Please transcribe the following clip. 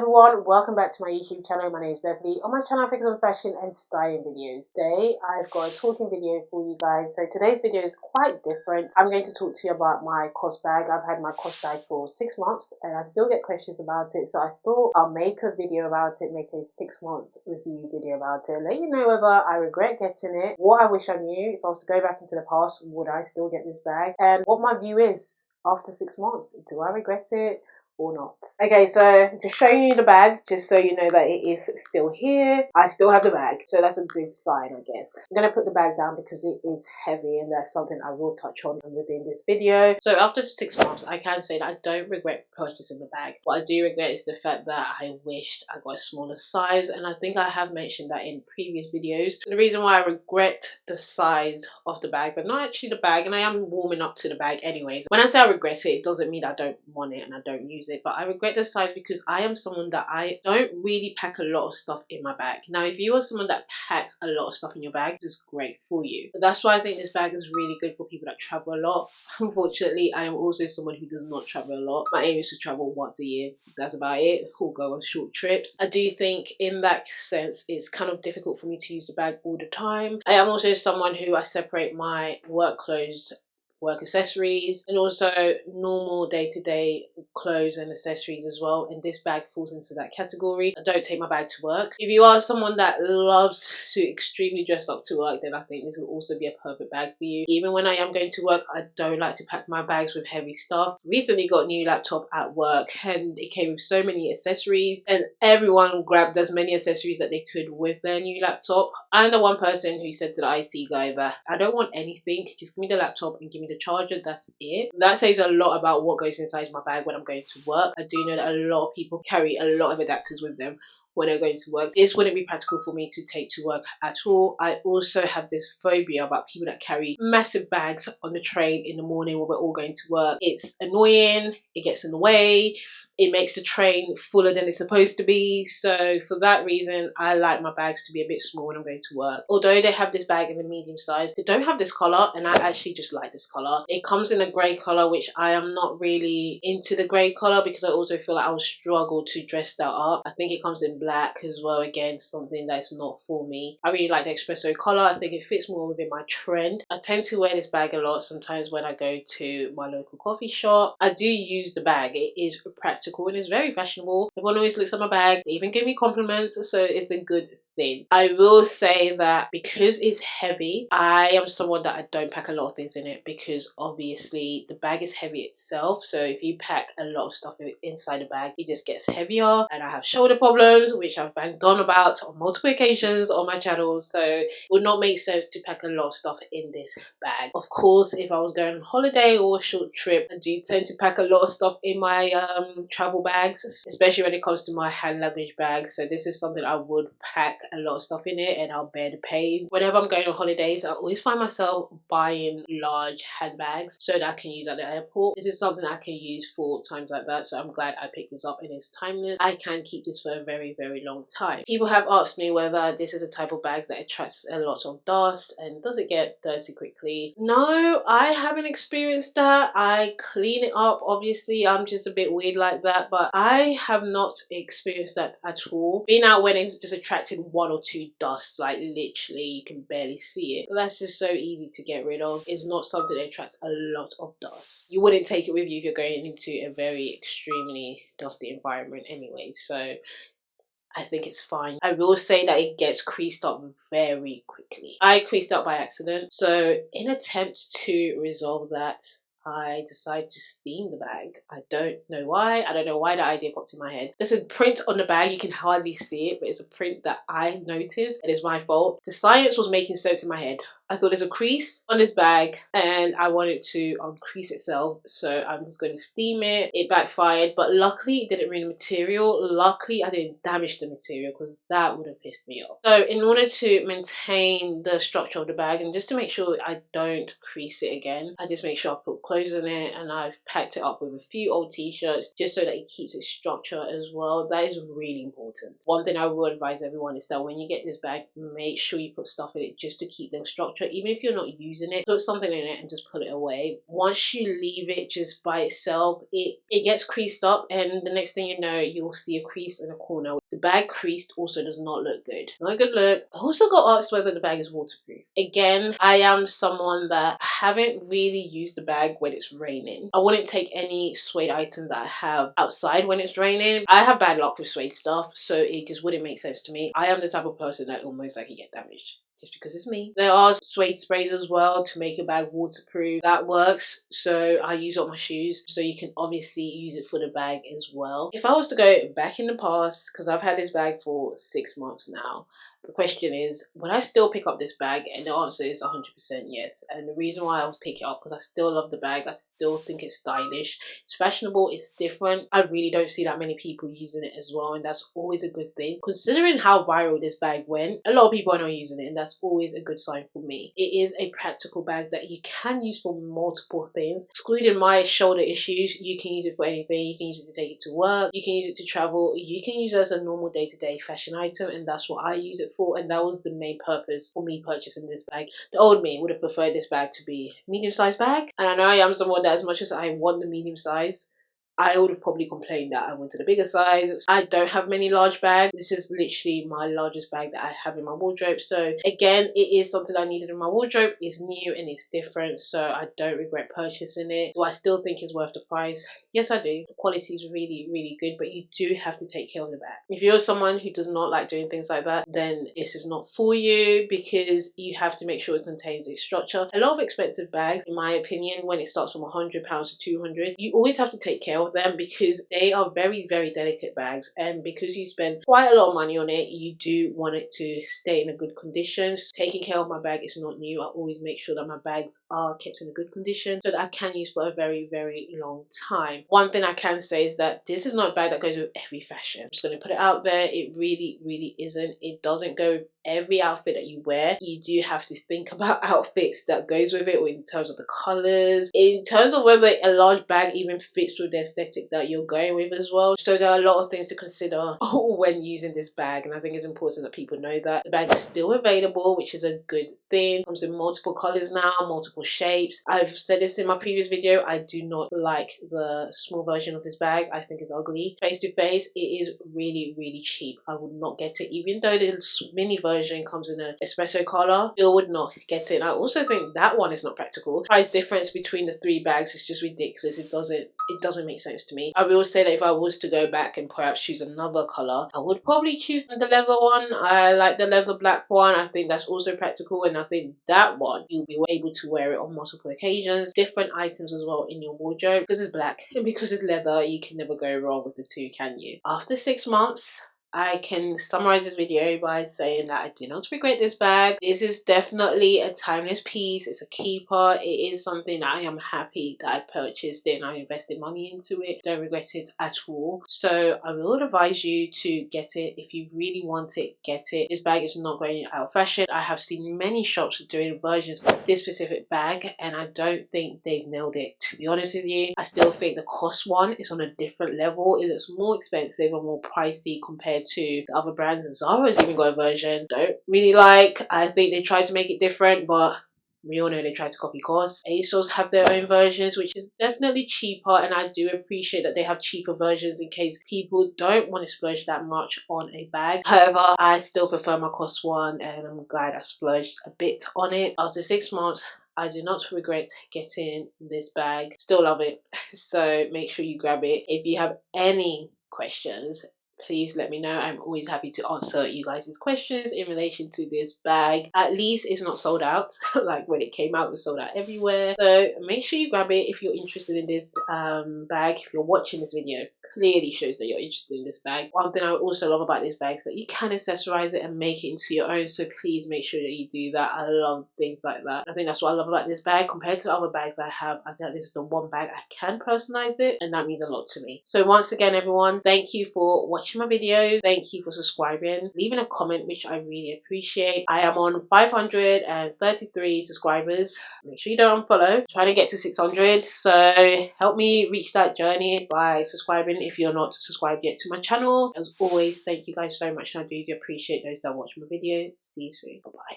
everyone, welcome back to my YouTube channel. My name is Beverly. On my channel I focus on fashion and styling videos. Today I've got a talking video for you guys. So today's video is quite different. I'm going to talk to you about my COS bag. I've had my COS bag for 6 months and I still get questions about it. So I thought I'll make a video about it, make a 6 months review video about it. Let you know whether I regret getting it, what I wish I knew. If I was to go back into the past, would I still get this bag? And what my view is after 6 months. Do I regret it or not? Okay, so just showing you the bag, just so you know that it is still here. I still have the bag, so that's a good sign, I guess. I'm gonna put the bag down because it is heavy, and that's something I will touch on within this video. So after 6 months, I can say that I don't regret purchasing the bag. What I do regret is the fact that I wished I got a smaller size, and I think I have mentioned that in previous videos. The reason why I regret the size of the bag, but not actually the bag, and I am warming up to the bag anyways. When I say I regret it, it doesn't mean I don't want it and I don't use it, but I regret the size because I am someone that I don't really pack a lot of stuff in my bag. Now if you are someone that packs a lot of stuff in your bag, this is great for you. But that's why I think this bag is really good for people that travel a lot. Unfortunately, I am also someone who does not travel a lot. My aim is to travel once a year. That's about it, or go on short trips. I do think in that sense it's kind of difficult for me to use the bag all the time. I am also someone who I separate my work clothes, work accessories, and also normal day-to-day clothes and accessories as well, and this bag falls into that category. I don't take my bag to work. If you are someone that loves to extremely dress up to work, then I think this will also be a perfect bag for you. Even when I am going to work, I don't like to pack my bags with heavy stuff. Recently got a new laptop at work and it came with so many accessories, and everyone grabbed as many accessories that they could with their new laptop. I'm the one person who said to the IT guy that I don't want anything, just give me the laptop and give me the charger, that's it. That says a lot about what goes inside my bag when I'm going to work. I do know that a lot of people carry a lot of adapters with them when they're going to work. This wouldn't be practical for me to take to work at all. I also have this phobia about people that carry massive bags on the train in the morning when we're all going to work. It's annoying, it gets in the way, it makes the train fuller than it's supposed to be. So for that reason, I like my bags to be a bit small when I'm going to work. Although they have this bag in the medium size, they don't have this color, and I actually just like this color. It comes in a grey color, which I am not really into the grey color because I also feel like I will struggle to dress that up. I think it comes in black as well, again something that's not for me. I really like the espresso color. I think it fits more within my trend. I tend to wear this bag a lot sometimes when I go to my local coffee shop. I do use the bag. It is practical and it's very fashionable. Everyone always looks at my bag, they even give me compliments, so it's a good thing. I will say that because it's heavy, I am someone that I don't pack a lot of things in it because obviously the bag is heavy itself. So if you pack a lot of stuff inside the bag, it just gets heavier, and I have shoulder problems, which I've banged on about on multiple occasions on my channel. So it would not make sense to pack a lot of stuff in this bag. Of course, if I was going on holiday or a short trip, I do tend to pack a lot of stuff in my travel bags, especially when it comes to my hand luggage bags. So this is something I would pack a lot of stuff in it, and I'll bear the pain. Whenever I'm going on holidays, I always find myself buying large handbags so that I can use at the airport. This is something I can use for times like that, so I'm glad I picked this up and it's timeless. I can keep this for a very, very long time. People have asked me whether this is a type of bag that attracts a lot of dust and does it get dirty quickly. No, I haven't experienced that. I clean it up, obviously. I'm just a bit weird like that, but I have not experienced that at all. Being out when it's just attracted one or two dust, like literally you can barely see it, but that's just so easy to get rid of. It's not something that attracts a lot of dust. You wouldn't take it with you if you're going into a very extremely dusty environment anyway, so I think it's fine. I will say that it gets creased up very quickly. I creased up by accident, so in attempt to resolve that, I decided to steam the bag. I don't know why. I don't know why that idea popped in my head. There's a print on the bag. You can hardly see it, but it's a print that I noticed, and it's my fault. The science was making sense in my head. I thought there's a crease on this bag and I wanted to uncrease itself, so I'm just going to steam it. It backfired, but luckily it didn't ruin the material. Luckily I didn't damage the material because that would have pissed me off. So in order to maintain the structure of the bag and just to make sure I don't crease it again, I just make sure I put clothes in it, and I've packed it up with a few old t-shirts just so that it keeps its structure as well. That is really important. One thing I will advise everyone is that when you get this bag, make sure you put stuff in it just to keep the structure structure. Even if you're not using it, put something in it and just put it away. Once you leave it just by itself, it gets creased up, and the next thing you know, you'll see a crease in a corner. The bag creased also does not look good. Not a good look. I also got asked whether the bag is waterproof. Again, I am someone that haven't really used the bag when it's raining. I wouldn't take any suede items that I have outside when it's raining. I have bad luck with suede stuff, so it just wouldn't make sense to me. I am the type of person that almost like get damaged just because it's me. There are suede sprays as well to make your bag waterproof. That works, so I use it on my shoes, so you can obviously use it for the bag as well. If I was to go back in the past, because I've had this bag for 6 months now, the question is, would I still pick up this bag? And the answer is 100% yes. And the reason why I would pick it up, because I still love the bag. I still think it's stylish, it's fashionable, it's different. I really don't see that many people using it as well, and that's always a good thing. Considering how viral this bag went, a lot of people are not using it, and that's always a good sign for me. It is a practical bag that you can use for multiple things. Excluding my shoulder issues, you can use it for anything. You can use it to take it to work, you can use it to travel, you can use it as a normal day-to-day fashion item, and that's what I use it for, and that was the main purpose for me purchasing this bag. The old me would have preferred this bag to be medium-sized bag, and I know I am someone that, as much as I want the medium size, I would have probably complained that I wanted a bigger size. I don't have many large bags. This is literally my largest bag that I have in my wardrobe. So again, it is something I needed in my wardrobe. It's new and it's different, so I don't regret purchasing it. Do I still think it's worth the price? Yes, I do. The quality is really, really good, but you do have to take care of the bag. If you're someone who does not like doing things like that, then this is not for you, because you have to make sure it contains a structure. A lot of expensive bags, in my opinion, when it starts from £100 to £200, you always have to take care of them, because they are very, very delicate bags, and because you spend quite a lot of money on it, you do want it to stay in a good condition. Taking care of my bag is not new. I always make sure that my bags are kept in a good condition so that I can use for a very, very long time. One thing I can say is that this is not a bag that goes with every fashion. I'm just going to put it out there. It really, really isn't. It doesn't go with every outfit that you wear. You do have to think about outfits that goes with it, or in terms of the colors, in terms of whether a large bag even fits with the aesthetic that you're going with as well. So there are a lot of things to consider when using this bag, and I think it's important that people know that the bag is still available, which is a good thing. It comes in multiple colors now, multiple shapes. I've said this in my previous video, I do not like the small version of this bag. I think it's ugly. Face to face, it is really, really cheap. I would not get it, even though the mini version comes in an espresso color. Still would not get it. I also think that one is not practical. Price difference between the three bags is just ridiculous. It doesn't make sense to me. I will say that if I was to go back and perhaps choose another color, I would probably choose the leather one. I like the leather black one. I think that's also practical, and I think that one you'll be able to wear it on multiple occasions, different items as well in your wardrobe. Because it's black and because it's leather, you can never go wrong with the two, can you? After 6 months, I can summarize this video by saying that I do not regret this bag. This is definitely a timeless piece. It's a keeper. It is something that I am happy that I purchased it and I invested money into it. Don't regret it at all. So I will advise you to get it. If you really want it, get it. This bag is not going out of fashion. I have seen many shops doing versions of this specific bag, and I don't think they've nailed it, to be honest with you. I still think the COS one is on a different level. It looks more expensive and more pricey compared to the other brands, and ZARA's even got a version don't really like. I think they tried to make it different, but we all know they tried to copy COS. ASOS have their own versions, which is definitely cheaper, and I do appreciate that they have cheaper versions in case people don't want to splurge that much on a bag. However, I still prefer my COS one, and I'm glad I splurged a bit on it. After 6 months, I do not regret getting this bag. Still love it. So make sure you grab it. If you have any questions, please let me know. I'm always happy to answer you guys' questions in relation to this bag. At least it's not sold out. Like when it came out, it was sold out everywhere. So make sure you grab it if you're interested in this bag. If you're watching this video, clearly shows that you're interested in this bag. One thing I also love about this bag is that you can accessorize it and make it into your own. So please make sure that you do that. I love things like that. I think that's what I love about this bag compared to other bags I have. I think this is the one bag I can personalize it, and that means a lot to me. So once again, everyone, thank you for watching my videos. Thank you for subscribing, leaving a comment, which I really appreciate. I am on 533 subscribers. Make sure you don't unfollow. I'm trying to get to 600, so help me reach that journey by subscribing if you're not subscribed yet to my channel. As always, thank you guys so much, and I do appreciate those that watch my video. See you soon. Bye bye.